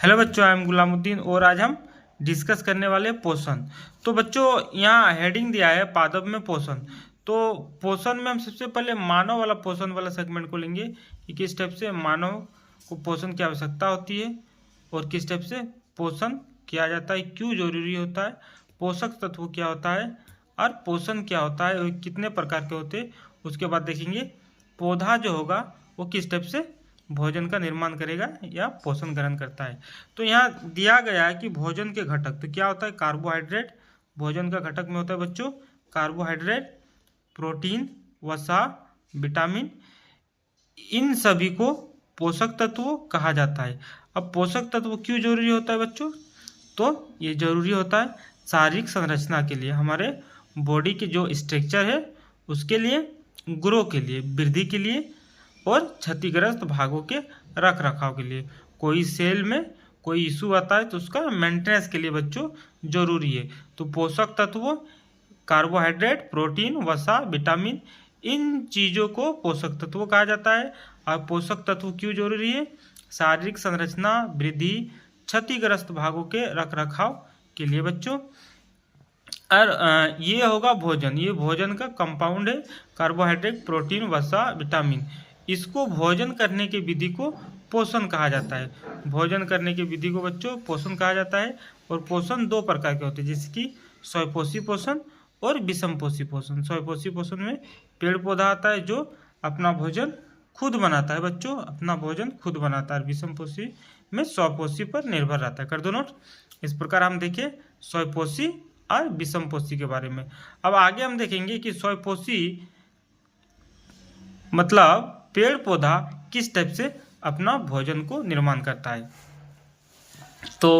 Hello बच्चों, I am Gulamuddin और आज हम डिस्कस करने वाले पोषण। तो बच्चों यहाँ हेडिंग दिया है पादप में पोषण। तो पोषण में हम सबसे पहले मानव वाला पोषण वाला सेगमेंट को लेंगे कि किस टाइप से मानव को पोषण की आवश्यकता होती है और किस टाइप से पोषण किया जाता है, क्यों जरूरी होता है, पोषक तत्व क्या होता है और पोषण क्या होता है और कितने प्रकार के होते हैं। उसके बाद देखेंगे पौधा जो होगा वो किस टाइप से भोजन का निर्माण करेगा या पोषण ग्रहण करता है। तो यहाँ दिया गया है कि भोजन के घटक, तो क्या होता है कार्बोहाइड्रेट भोजन का घटक में होता है बच्चों, कार्बोहाइड्रेट, प्रोटीन, वसा, विटामिन, इन सभी को पोषक तत्व कहा जाता है। अब पोषक तत्व क्यों जरूरी होता है बच्चों, तो ये जरूरी होता है शारीरिक संरचना के लिए, हमारे बॉडी के जो स्ट्रक्चर है उसके लिए, ग्रो के लिए, वृद्धि के लिए और क्षतिग्रस्त भागों के रख रखाव के लिए। कोई सेल में कोई इशू आता है तो उसका मेंटेनेंस के लिए बच्चों जरूरी है। तो पोषक तत्व कार्बोहाइड्रेट, प्रोटीन, वसा, विटामिन, इन चीज़ों को पोषक तत्व कहा जाता है। और पोषक तत्व क्यों जरूरी है, शारीरिक संरचना, वृद्धि, क्षतिग्रस्त भागों के रख रखाव के लिए बच्चों। और ये होगा भोजन, ये भोजन का कंपाउंड है, कार्बोहाइड्रेट, प्रोटीन, वसा, विटामिन। इसको भोजन करने की विधि को पोषण कहा जाता है। भोजन करने की विधि को बच्चों पोषण कहा जाता है। और पोषण दो प्रकार के होते हैं, जैसे कि स्वयंपोषी पोषण और विषमपोषी पोषण। स्वयंपोषी पोषण में पेड़ पौधा आता है जो अपना भोजन खुद बनाता है बच्चों, अपना भोजन खुद बनाता है। विषमपोषी में स्वपोषी पर निर्भर रहता है। कर दो नोट। इस प्रकार हम देखें स्वयंपोषी और विषमपोषी के बारे में। अब आगे हम देखेंगे कि स्वयंपोषी मतलब पेड़ पौधा किस टाइप से अपना भोजन को निर्माण करता है। तो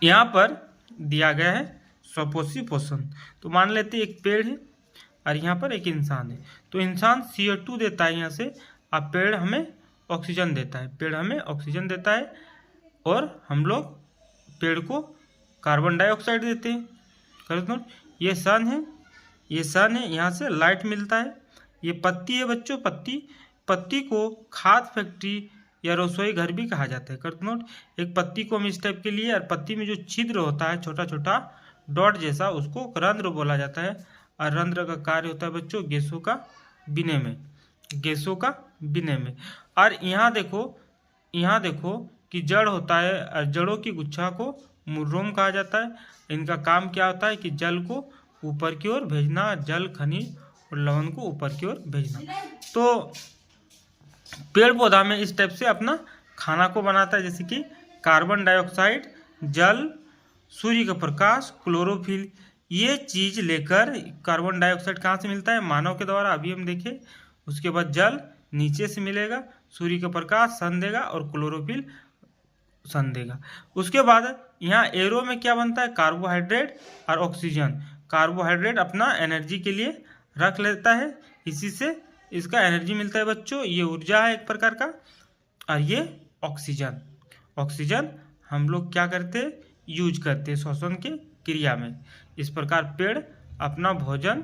यहाँ पर दिया गया है स्वपोषी पोषण। तो मान लेते हैं एक पेड़ है और यहाँ पर एक इंसान है। तो इंसान CO2 देता है यहाँ से, और पेड़ हमें ऑक्सीजन देता है। पेड़ हमें ऑक्सीजन देता है और हम लोग पेड़ को कार्बन डाइऑक्साइड देते हैं। कर दो। ये सन है, ये सन है, यहाँ से लाइट मिलता है। ये पत्ती है बच्चों, पत्ती को खाद फैक्ट्री या रसोई घर भी कहा जाता है। कर नोट। एक पत्ती को हम इस टाइप के लिए, और पत्ती में जो छिद्र होता है छोटा छोटा डॉट जैसा, उसको रंध्र बोला जाता है। और रंध्र का कार्य होता है बच्चों गैसों का विनिमय, गैसों का विनिमय। और यहाँ देखो कि जड़ होता है, और जड़ों की गुच्छा को मुर्रोम कहा जाता है। इनका काम क्या होता है कि जल को ऊपर की ओर भेजना, जल, खनिज और लवण को ऊपर की ओर भेजना। तो पेड़ पौधा में इस टाइप से अपना खाना को बनाता है, जैसे कि कार्बन डाइऑक्साइड, जल, सूर्य का प्रकाश, क्लोरोफिल, ये चीज लेकर। कार्बन डाइऑक्साइड कहाँ से मिलता है, मानव के द्वारा, अभी हम देखें। उसके बाद जल नीचे से मिलेगा, सूर्य का प्रकाश सन देगा और क्लोरोफिल सन देगा। उसके बाद यहाँ एरो में क्या बनता है, कार्बोहाइड्रेट और ऑक्सीजन। कार्बोहाइड्रेट अपना एनर्जी के लिए रख लेता है, इसी से इसका एनर्जी मिलता है बच्चों, ये ऊर्जा है एक प्रकार का। और ये ऑक्सीजन हम लोग क्या करते हैं, यूज करते हैं श्वसन के क्रिया में। इस प्रकार पेड़ अपना भोजन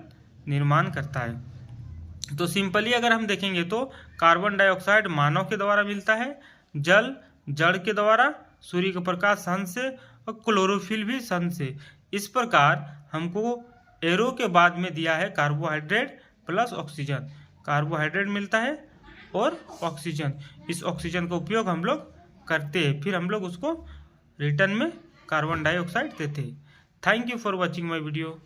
निर्माण करता है। तो सिंपली अगर हम देखेंगे तो कार्बन डाइऑक्साइड मानव के द्वारा मिलता है, जल जड़ के द्वारा, सूर्य का प्रकाश सन से, और क्लोरोफिल भी सन से। इस प्रकार हमको एरो के बाद में दिया है कार्बोहाइड्रेट प्लस ऑक्सीजन। कार्बोहाइड्रेट मिलता है और ऑक्सीजन, इस ऑक्सीजन का उपयोग हम लोग करते हैं, फिर हम लोग उसको रिटर्न में कार्बन डाइऑक्साइड देते हैं। Thank you for watching my video.